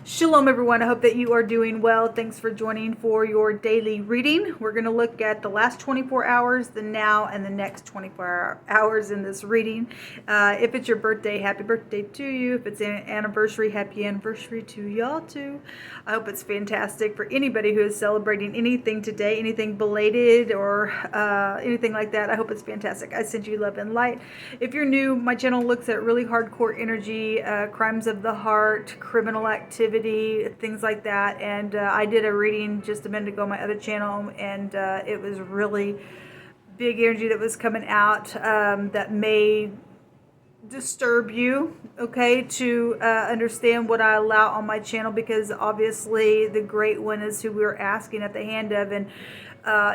Shalom, everyone. I hope that you are doing well. Thanks for joining for your daily reading. We're going to look at the last 24 hours, the now, and the next 24 hours in this reading. If it's your birthday, happy birthday to you. If it's an anniversary, happy anniversary to y'all too. I hope it's fantastic for anybody who is celebrating anything today, anything belated or anything like that. I hope it's fantastic. I send you love and light. If you're new, my channel looks at really hardcore energy, crimes of the heart, criminal activity, things like that. And I did a reading just a minute ago on my other channel, and it was really big energy that was coming out that may disturb you, okay, to understand what I allow on my channel, because obviously the great one is who we're asking at the hand of, and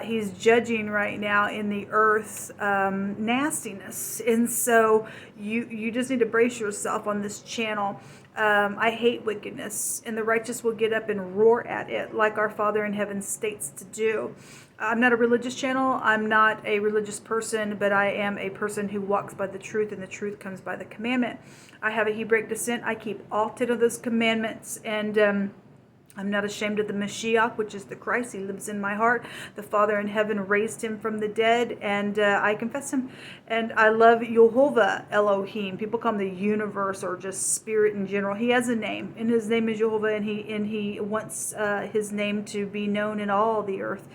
he's judging right now in the earth's nastiness. And so you just need to brace yourself on this channel. I hate wickedness, and the righteous will get up and roar at it like our Father in heaven states to do. I'm not a religious channel. I'm not a religious person, but I am a person who walks by the truth, and the truth comes by the commandment. I have a Hebraic descent. I keep all 10 of those commandments, and I'm not ashamed of the Mashiach, which is the Christ. He lives in my heart. The Father in heaven raised him from the dead, and I confess him. And I love Jehovah Elohim. People call him the universe or just spirit in general. He has a name, and his name is Jehovah, and he wants his name to be known in all the earth.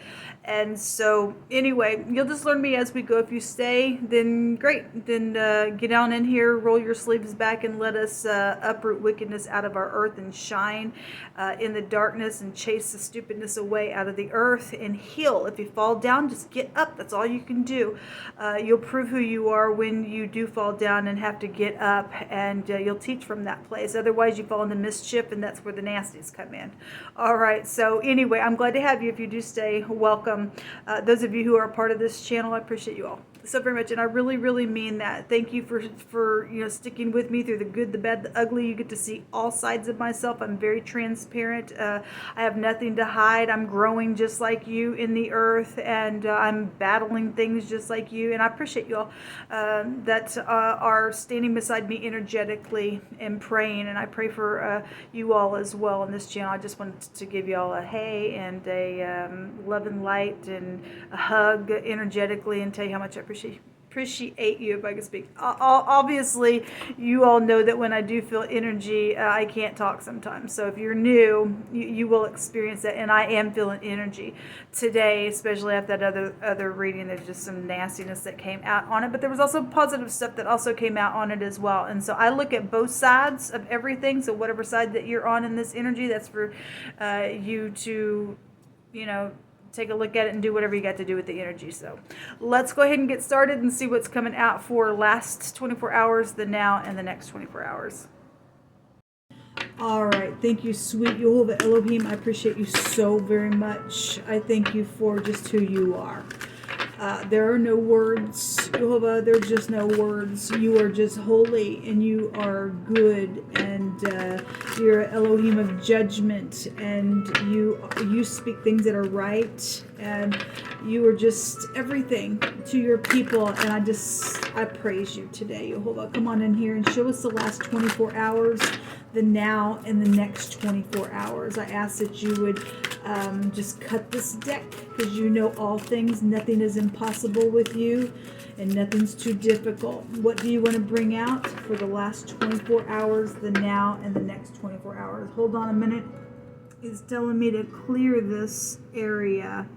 And so anyway, you'll just learn me as we go. If you stay, then great. Then get down in here, roll your sleeves back, and let us uproot wickedness out of our earth and shine in the darkness and chase the stupidness away out of the earth and heal. If you fall down, just get up. That's all you can do. You'll prove who you are when you do fall down and have to get up, and you'll teach from that place. Otherwise, you fall into mischief, and that's where the nasties come in. All right. So anyway, I'm glad to have you. If you do stay, welcome. Those of you who are a part of this channel, I appreciate you all so very much, and I really mean that. Thank you for sticking with me through the good, the bad, the ugly. You get to see all sides of myself. I'm very transparent. I have nothing to hide. I'm growing just like you in the earth, and I'm battling things just like you. And I appreciate you all that are standing beside me energetically and praying. And I pray for you all as well on this channel. I just wanted to give you all a hey and a love and light and a hug energetically, and tell you how much I appreciate you, if I can speak. Obviously, you all know that when I do feel energy, I can't talk sometimes. So if you're new, you will experience that, and I am feeling energy today, especially after that other reading. There's just some nastiness that came out on it, but there was also positive stuff that also came out on it as well. And so I look at both sides of everything. So whatever side that you're on in this energy, that's for you to, take a look at it and do whatever you got to do with the energy. So let's go ahead and get started and see what's coming out for last 24 hours, the now, and the next 24 hours. All right. Thank you, sweet Jehovah Elohim. I appreciate you so very much. I thank you for just who you are. There are no words, Jehovah. There's just no words. You are just holy, and you are good, and you're Elohim of judgment, and you speak things that are right, and you are just everything to your people. And I praise you today, Jehovah. Come on in here and show us the last 24 hours, the now, and the next 24 hours. I ask that you would just cut this deck, because you know all things. Nothing is impossible with you, and nothing's too difficult. What do you want to bring out for the last 24 hours, the now, and the next 24 hours? Hold on a minute. It's telling me to clear this area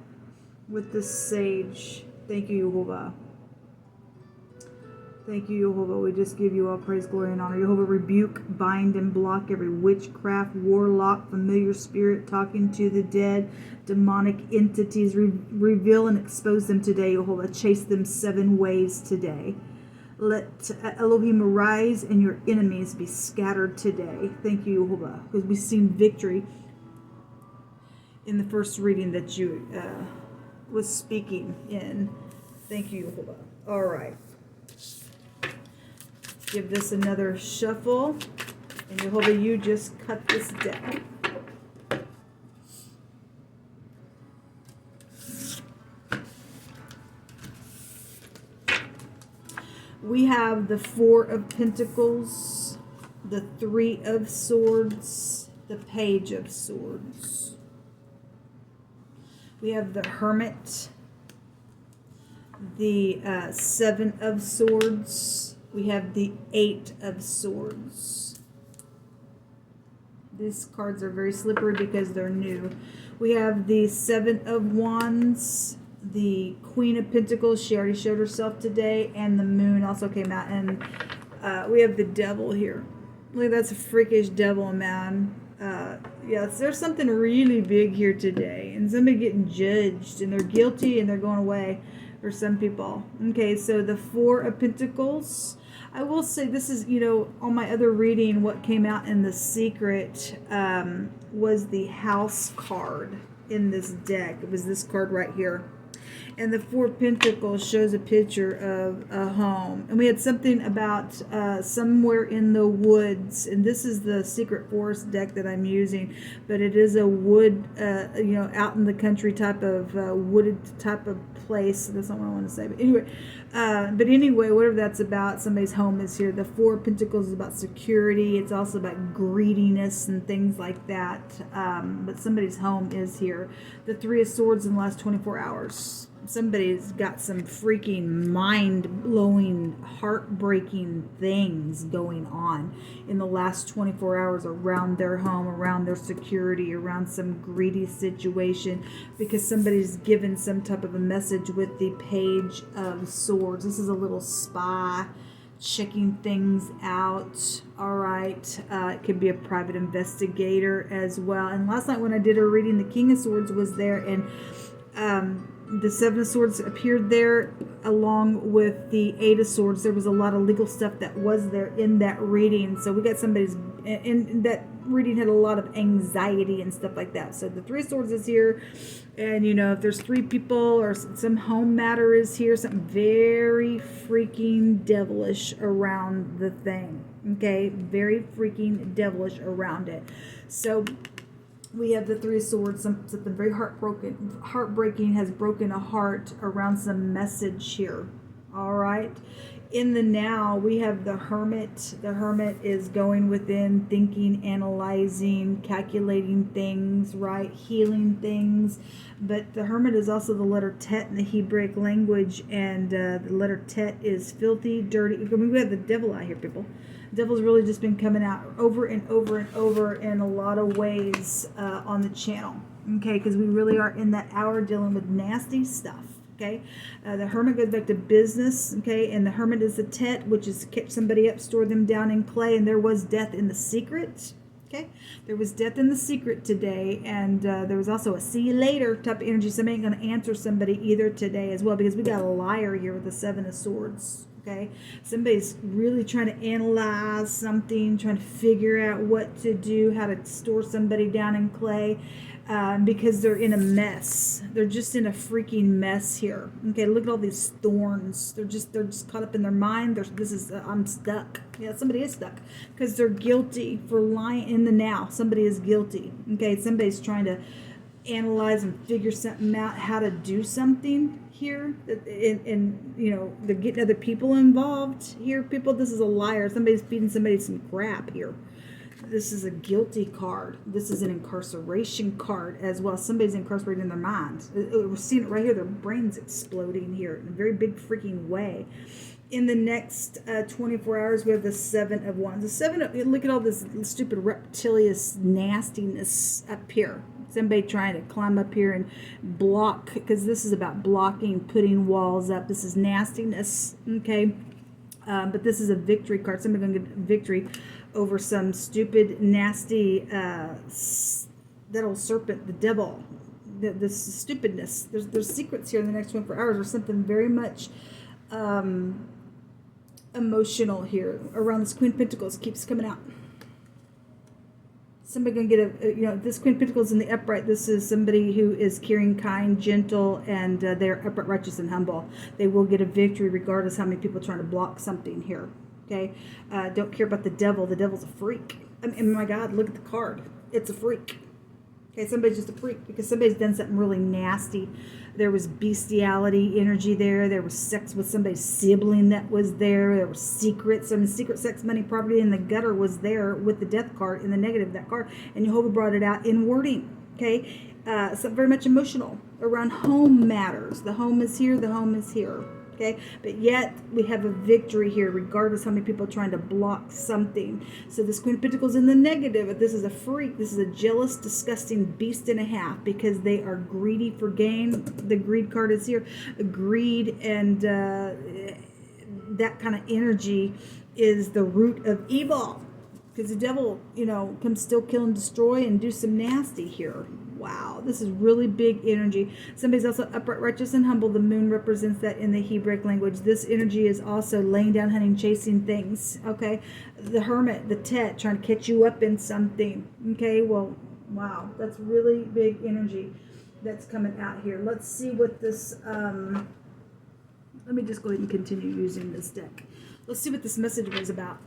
with the sage. Thank you, Jehovah. Thank you, Jehovah. We just give you all praise, glory, and honor. Jehovah, rebuke, bind, and block every witchcraft, warlock, familiar spirit, talking to the dead, demonic entities. Reveal and expose them today, Jehovah. Chase them 7 ways today. Let Elohim arise and your enemies be scattered today. Thank you, Jehovah, because we've seen victory in the first reading that you was speaking in. Thank you, Jehovah. All right. Give this another shuffle, and Jehovah, you just cut this deck. We have the 4 of Pentacles, the 3 of Swords, the Page of Swords. We have the Hermit, the Seven of Swords. We have the Eight of Swords. These cards are very slippery because they're new. We have the Seven of Wands, the Queen of Pentacles. She already showed herself today, and the Moon also came out. And we have the Devil here. Look, that's a freakish devil, man. Yes, there's something really big here today, and somebody getting judged, and they're guilty, and they're going away for some people. Okay, so the Four of Pentacles. I will say this is, on my other reading, what came out in The Secret was the House card in this deck. It was this card right here. And the Four of Pentacles shows a picture of a home. And we had something about somewhere in the woods. And this is the Secret Forest deck that I'm using. But it is a wood, out in the country type of wooded type of place. That's not what I want to say. But anyway, whatever that's about, somebody's home is here. The Four of Pentacles is about security. It's also about greediness and things like that. But somebody's home is here. The Three of Swords in the last 24 hours. Somebody's got some freaking mind-blowing, heartbreaking things going on in the last 24 hours around their home, around their security, around some greedy situation, because somebody's given some type of a message with the Page of Swords. This is a little spy checking things out. All right. It could be a private investigator as well. And last night when I did a reading, the King of Swords was there, and the Seven of Swords appeared there along with the Eight of Swords. There was a lot of legal stuff that was there in that reading. So we got somebody's, in that reading had a lot of anxiety and stuff like that. So the Three of Swords is here. And, if there's three people or some home matter is here, something very freaking devilish around the thing. Okay? Very freaking devilish around it. So we have the Three of Swords, something very heartbreaking has broken a heart around some message here. All right. In the now, we have the Hermit. The Hermit is going within, thinking, analyzing, calculating things, right? Healing things. But the Hermit is also the letter Tet in the Hebraic language, and the letter Tet is filthy, dirty. I mean, we have the devil out here, people. The devil's really just been coming out over and over and over in a lot of ways on the channel, okay? Because we really are in that hour dealing with nasty stuff, okay? The Hermit goes back to business, okay? And the Hermit is the Tet, which is catch somebody up, store them down in clay, and there was death in the secret, okay? There was death in the secret today, and there was also a see you later type of energy. Somebody ain't going to answer somebody either today as well, because we got a liar here with the Seven of Swords. Okay, somebody's really trying to analyze something, trying to figure out what to do, how to store somebody down in clay, because they're in a mess. They're just in a freaking mess here. Okay, look at all these thorns. They're just caught up in their mind. I'm stuck. Yeah, somebody is stuck because they're guilty for lying in the now. Somebody is guilty. Okay, somebody's trying to analyze and figure something out, how to do something here, and they're getting other people involved here. People, this is a liar. Somebody's feeding somebody some crap here. This is a guilty card. This is an incarceration card as well. Somebody's incarcerated in their minds. We're seeing it right here. Their brain's exploding here in a very big freaking way. In the next 24 hours, we have the Seven of Wands. Look at all this stupid reptilious nastiness up here. Somebody trying to climb up here and block, because this is about blocking, putting walls up. This is nastiness, okay? But this is a victory card. Somebody going to get victory over some stupid, nasty, that old serpent, the devil, the stupidness. There's secrets here in the next 24 hours, or something very much emotional here around this Queen of Pentacles keeps coming out. Somebody going to get this Queen of Pentacles in the upright. This is somebody who is caring, kind, gentle, and they're upright, righteous, and humble. They will get a victory regardless how many people are trying to block something here. Okay? Don't care about the devil. The devil's a freak. I mean, my God, look at the card. It's a freak. Okay, somebody's just a freak because somebody's done something really nasty. There was bestiality energy there. There was sex with somebody's sibling that was there. There was secrets. Secret sex, money, property in the gutter was there with the death card in the negative of that card. And Jehovah brought it out in wording. Okay, so very much emotional around home matters. The home is here. The home is here. Okay, but yet we have a victory here, regardless how many people are trying to block something. So this Queen of Pentacles in the negative, if this is a freak, this is a jealous, disgusting beast and a half, because they are greedy for gain. The greed card is here. Greed and that kind of energy is the root of evil, because the devil, can still kill and destroy and do some nasty here. Wow, this is really big energy. Somebody's also upright, righteous, and humble. The moon represents that in the Hebraic language. This energy is also laying down, hunting, chasing things. Okay, the Hermit, the Tet, trying to catch you up in something. Okay, well, wow, that's really big energy that's coming out here. Let's see what this, let me just go ahead and continue using this deck. Let's see what this message was about.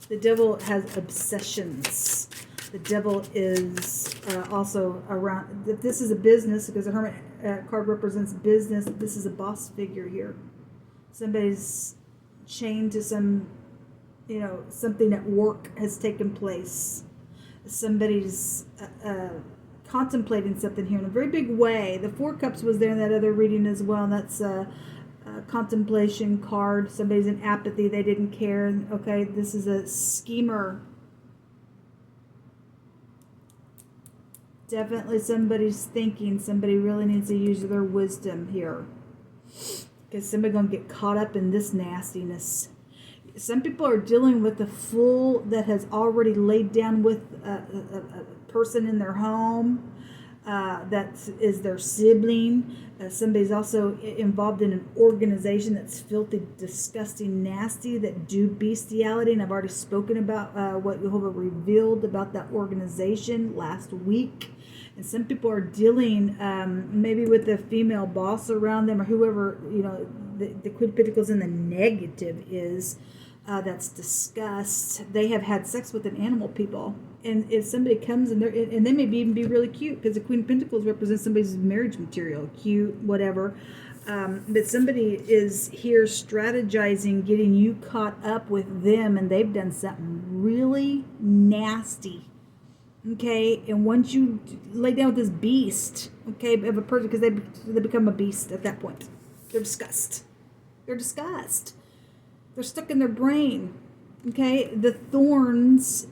The devil has obsessions. The devil is also around. If this is a business, because the Hermit card represents business, this is a boss figure here. Somebody's chained to some, something at work has taken place. Somebody's contemplating something here in a very big way. The Four Cups was there in that other reading as well. And that's a contemplation card. Somebody's in apathy. They didn't care. Okay, this is a schemer. Definitely somebody's thinking. Somebody really needs to use their wisdom here, because somebody's going to get caught up in this nastiness. Some people are dealing with a fool that has already laid down with a person in their home that is their sibling. Somebody's also involved in an organization that's filthy, disgusting, nasty, that do bestiality. And I've already spoken about what Jehovah revealed about that organization last week. And some people are dealing maybe with a female boss around them, or whoever, the Queen of Pentacles in the negative is. That's disgust. They have had sex with an animal people, and if somebody comes and they may even be really cute, because the Queen of Pentacles represents somebody's marriage material, cute, whatever. But somebody is here strategizing, getting you caught up with them, and they've done something really nasty. Okay, and once you lay down with this beast, okay, of a person, because they become a beast at that point. They're disgust. They're disgust. They're stuck in their brain. Okay, the thorns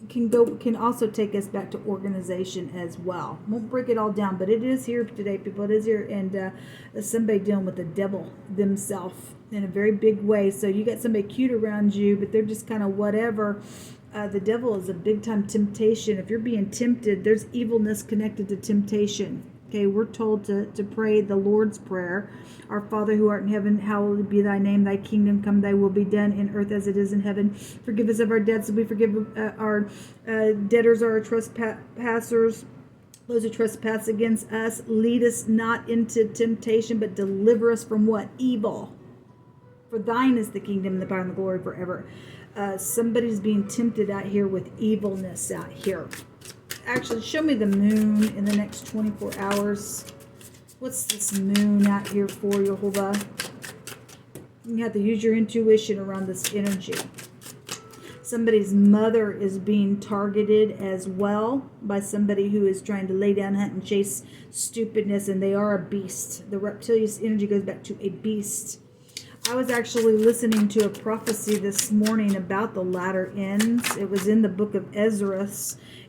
can also take us back to organization as well. Won't break it all down, but it is here today, people. It is here, and somebody dealing with the devil themselves in a very big way. So you got somebody cute around you, but they're just kind of whatever. The devil is a big time temptation. If you're being tempted, there's evilness connected to temptation. Okay, we're told to pray the Lord's Prayer. Our Father who art in heaven, hallowed be thy name. Thy kingdom come, thy will be done in earth as it is in heaven. Forgive us of our debts, as we forgive our debtors, our trespassers, those who trespass against us. Lead us not into temptation, but deliver us from what? Evil. For thine is the kingdom, and the power, and the glory forever. Somebody's being tempted out here with evilness out here. Actually, show me the moon in the next 24 hours. What's this moon out here for, Jehovah? You have to use your intuition around this energy. Somebody's mother is being targeted as well by somebody who is trying to lay down, hunt, and chase stupidness, and they are a beast. The reptilian energy goes back to a beast. I was actually listening to a prophecy this morning about the latter ends. It was in the book of Ezra.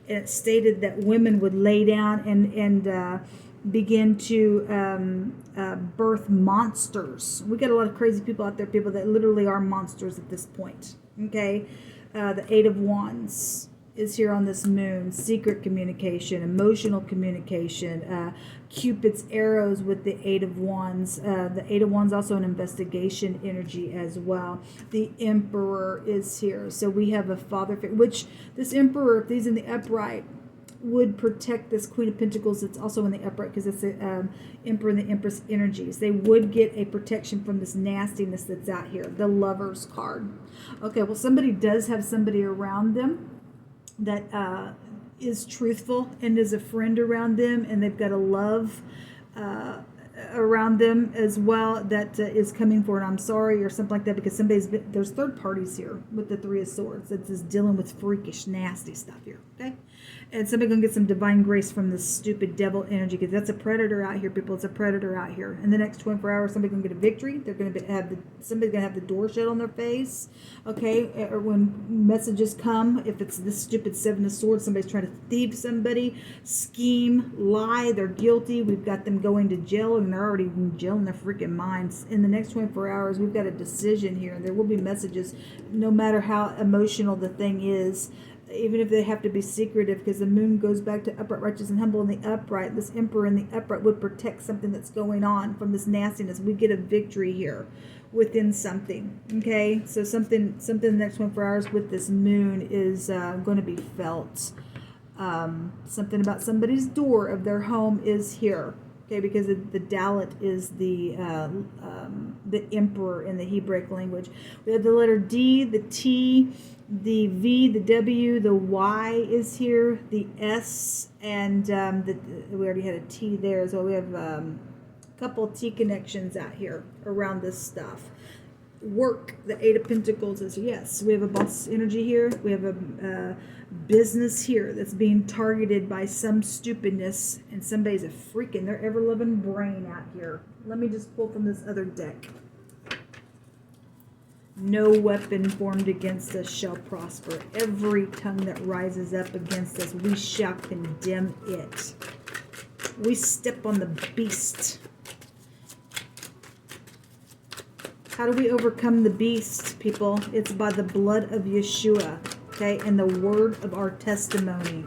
It stated that women would lay down and begin to birth monsters. We got a lot of crazy people out there, people that literally are monsters at this point. Okay, the Eight of Wands is here on this moon. Secret communication, emotional communication, Cupid's arrows with the Eight of Wands. The Eight of Wands also an investigation energy as well. The Emperor is here. So we have a father figure, which this Emperor, if he's in the upright, would protect this Queen of Pentacles. It's also in the upright because it's the Emperor and the Empress energies. They would get a protection from this nastiness that's out here. The Lover's card. Okay, well, somebody does have somebody around them that is truthful and is a friend around them, and they've got a love around them as well that is coming for an I'm sorry or something like that, because there's third parties here with the Three of Swords that's just dealing with freakish, nasty stuff here, okay? And somebody's going to get some divine grace from this stupid devil energy, because that's a predator out here, people. It's a predator out here. In the next 24 hours, somebody's going to get a victory. They're going to somebody's going to have the door shut on their face, okay? Or when messages come, if it's this stupid Seven of Swords, somebody's trying to thieve somebody, scheme, lie, they're guilty. We've got them going to jail, and they're already in jail in their freaking minds. In the next 24 hours, we've got a decision here. There will be messages, no matter how emotional the thing is, even if they have to be secretive, because the moon goes back to upright, righteous, and humble in the upright. This emperor in the upright would protect something that's going on from this nastiness. We get a victory here within something, okay? So something in the next 24 hours with this moon is going to be felt. Something about somebody's door of their home is here, okay? Because the Dalit is the emperor in the Hebraic language. We have the letter D, the T, the V, the W, the Y is here, the S, and we already had a T there, so we have a couple T connections out here around this stuff. Work, the Eight of Pentacles is yes. We have a boss energy here. We have a business here that's being targeted by some stupidness, and somebody's a freaking their ever-loving brain out here. Let me just pull from this other deck. No weapon formed against us shall prosper. Every tongue that rises up against us, we shall condemn it. We step on the beast. How do we overcome the beast, people? It's by the blood of Yeshua, okay, and the word of our testimony.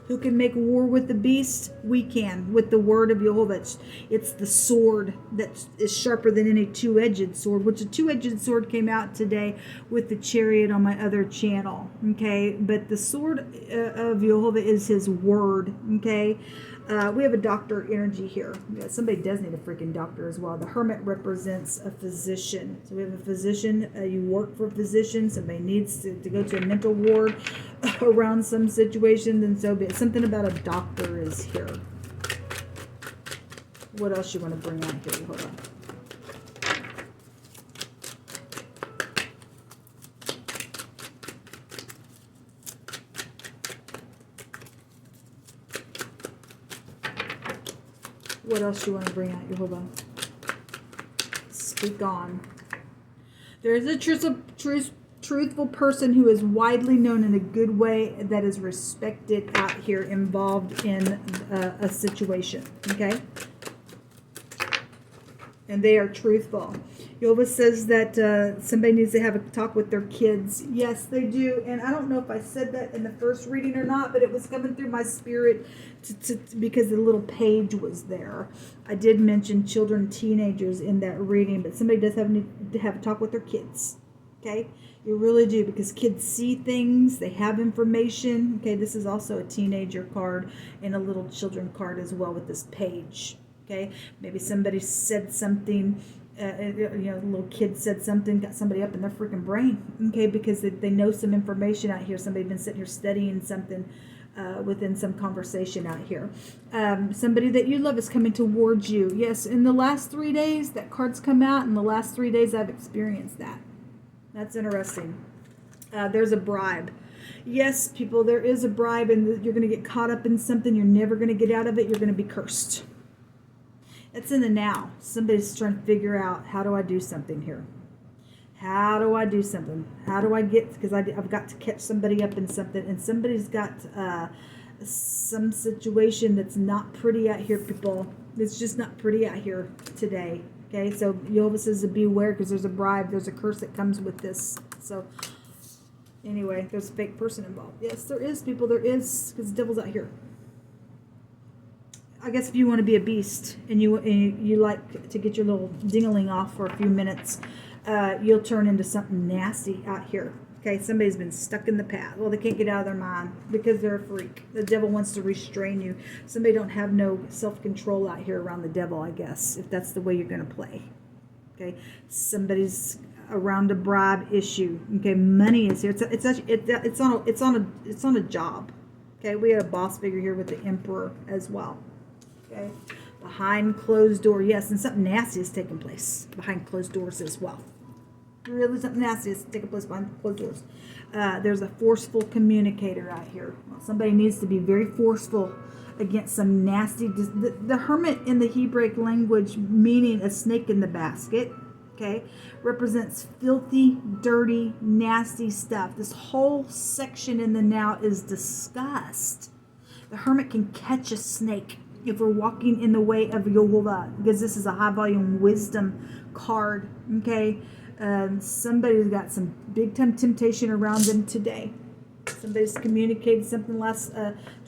Who can make war with the beast? We can, with the word of Jehovah. It's the sword that is sharper than any two-edged sword, which a two-edged sword came out today with the chariot on my other channel, okay? But the sword of Jehovah is his word, okay? We have a doctor energy here. Yeah, somebody does need a freaking doctor as well. The Hermit represents a physician. So we have a physician. You work for a physician. Somebody needs to go to a mental ward around some situation. Then so be it. Something about a doctor is here. What else you want to bring out here? Hold on. What else you want to bring out, Jehovah? Speak on. There is a truthful person who is widely known in a good way, that is respected out here, involved in a situation, okay? And they are truthful. Jehovah says that somebody needs to have a talk with their kids. Yes, they do. And I don't know if I said that in the first reading or not, but it was coming through my spirit because the little page was there. I did mention children, teenagers in that reading, but somebody does need to have a talk with their kids. Okay? You really do, because kids see things, they have information. Okay, this is also a teenager card and a little children card as well with this page. Okay, maybe somebody said something, a little kid said something, got somebody up in their freaking brain, okay, because they know some information out here. Somebody's been sitting here studying something within some conversation out here. Somebody that you love is coming towards you. Yes, in the last 3 days, that card's come out. In the last 3 days, I've experienced that. That's interesting. There's a bribe. Yes, people, there is a bribe, and you're going to get caught up in something. You're never going to get out of it. You're going to be cursed. It's in the now. Somebody's trying to figure out, how do I do something here? How do I do something? How do I get, because I've got to catch somebody up in something, and somebody's got some situation that's not pretty out here, people. It's just not pretty out here today. Okay, so Jehovah says to beware, because there's a bribe, there's a curse that comes with this. So anyway, there's a fake person involved. Yes, there is, people. There is, because the devil's out here. I guess if you want to be a beast and you like to get your little dingling off for a few minutes, you'll turn into something nasty out here. Okay, somebody's been stuck in the past. Well, they can't get out of their mind because they're a freak. The devil wants to restrain you. Somebody don't have no self-control out here around the devil, I guess, if that's the way you're going to play. Okay, somebody's around a bribe issue. Okay, money is here. It's on a job. Okay, we had a boss figure here with the Emperor as well. Okay, behind closed door, yes, and something nasty is taking place behind closed doors as well. Really, something nasty is taking place behind closed doors. There's a forceful communicator out here. Somebody needs to be very forceful against some nasty. The hermit in the Hebraic language, meaning a snake in the basket, okay, represents filthy, dirty, nasty stuff. This whole section in the now is disgust. The hermit can catch a snake if we're walking in the way of Yehovah, because this is a high volume wisdom card, okay? Somebody's got some big time temptation around them today. Somebody's communicated something last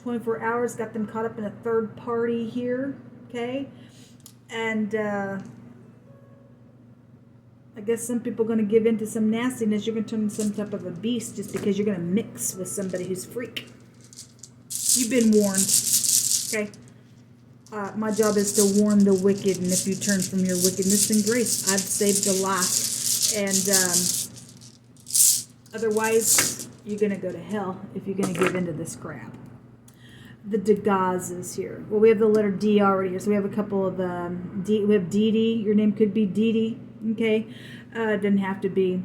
24 hours, got them caught up in a third party here, okay? And I guess some people are going to give in to some nastiness. You're going to turn into some type of a beast just because you're going to mix with somebody who's freak. You've been warned, okay? My job is to warn the wicked, and if you turn from your wickedness in grace, I've saved a life. And otherwise, you're going to go to hell if you're going to give into this crap. The Dagaz is here. Well, we have the letter D already here, so we have a couple of D. We have DD. Your name could be DD. Okay, doesn't have to be.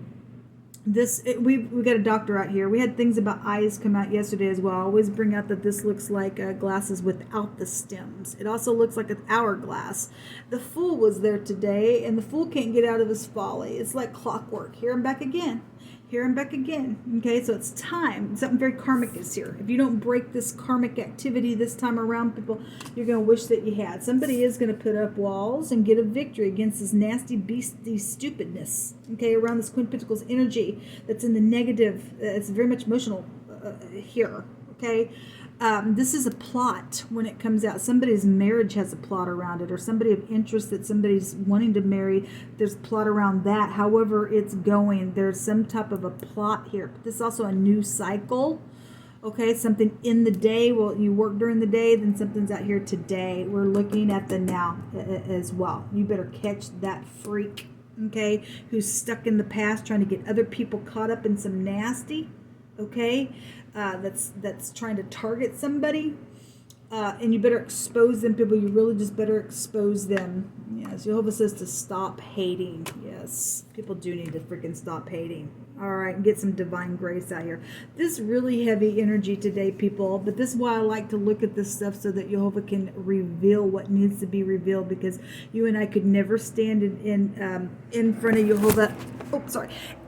We got a doctor out here. We had things about eyes come out yesterday as well. I always bring out that this looks like glasses without the stems. It also looks like an hourglass. The Fool was there today, and the Fool can't get out of his folly. It's like clockwork. Here I'm back again. Here I'm back again. Okay, so it's time. Something very karmic is here. If you don't break this karmic activity this time around, people, you're going to wish that you had. Somebody is going to put up walls and get a victory against this nasty, beastly stupidness, okay, around this Queen of Pentacles energy that's in the negative. It's very much emotional here, okay? This is a plot when it comes out. Somebody's marriage has a plot around it, or somebody of interest that somebody's wanting to marry. There's a plot around that. However it's going, there's some type of a plot here. But this is also a new cycle. Okay, something in the day. Well, you work during the day, then something's out here today. We're looking at the now as well. You better catch that freak, okay, who's stuck in the past trying to get other people caught up in some nasty, okay, that's trying to target somebody, and you better expose them, people. You really just better expose them. Yes, Jehovah says to stop hating. Yes, people do need to freaking stop hating. All right, and get some divine grace out here. This really heavy energy today, people, but this is why I like to look at this stuff, so that Jehovah can reveal what needs to be revealed, because you and I could never stand in front of Jehovah,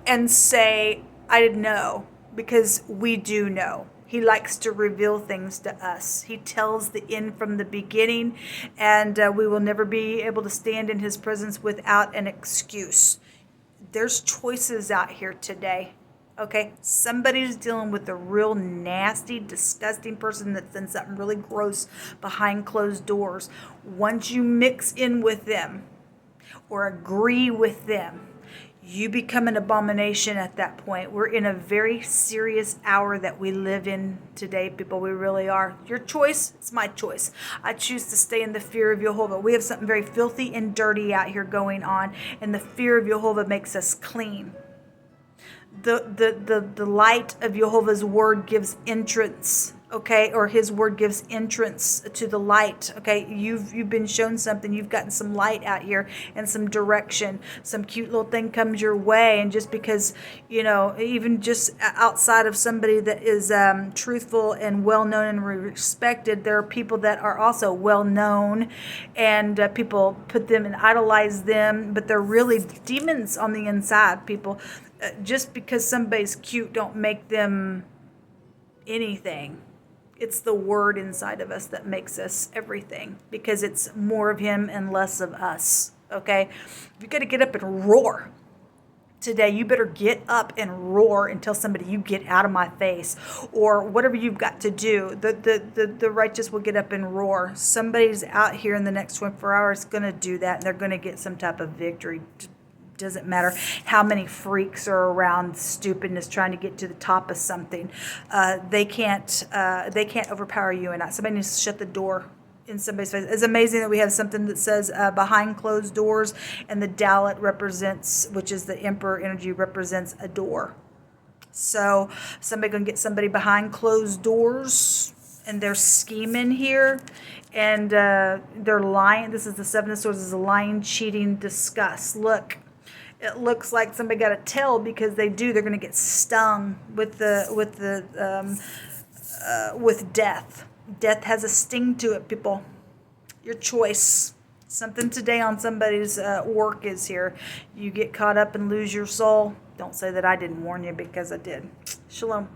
and say, I didn't know. Because we do know. He likes to reveal things to us. He tells the end from the beginning, and we will never be able to stand in his presence without an excuse. There's choices out here today. Okay, somebody's dealing with a real nasty, disgusting person that's done something really gross behind closed doors. Once you mix in with them or agree with them, you become an abomination at that point. We're in a very serious hour that we live in today, people. We really are. Your choice, it's my choice. I choose to stay in the fear of Jehovah. We have something very filthy and dirty out here going on, and the fear of Jehovah makes us clean. The light of Jehovah's word gives entrance, okay, or his word gives entrance to the light, okay. You've been shown something. You've gotten some light out here and some direction. Some cute little thing comes your way, and just because, you know, even just outside of somebody that is truthful and well known and respected, there are people that are also well known, and people put them and idolize them, but they're really demons on the inside, people. Just because somebody's cute don't make them anything. It's the word inside of us that makes us everything, because it's more of him and less of us, okay? You got to get up and roar. Today, you better get up and roar and tell somebody, you get out of my face, or whatever you've got to do. The righteous will get up and roar. Somebody's out here in the next 24 hours going to do that, and they're going to get some type of victory. Doesn't matter how many freaks are around stupidness trying to get to the top of something. They can't overpower you and I. Somebody needs to shut the door in somebody's face. It's amazing that we have something that says behind closed doors, and the Dalit represents, which is the Emperor energy, represents a door. So somebody gonna get somebody behind closed doors. and they're scheming here, and they're lying. This is the Seven of Swords. This is a lying, cheating, disgust. Look, it looks like somebody got a tell, because they do. They're going to get stung with death. Death has a sting to it, people. Your choice. Something today on somebody's work is here. You get caught up and lose your soul. Don't say that I didn't warn you, because I did. Shalom.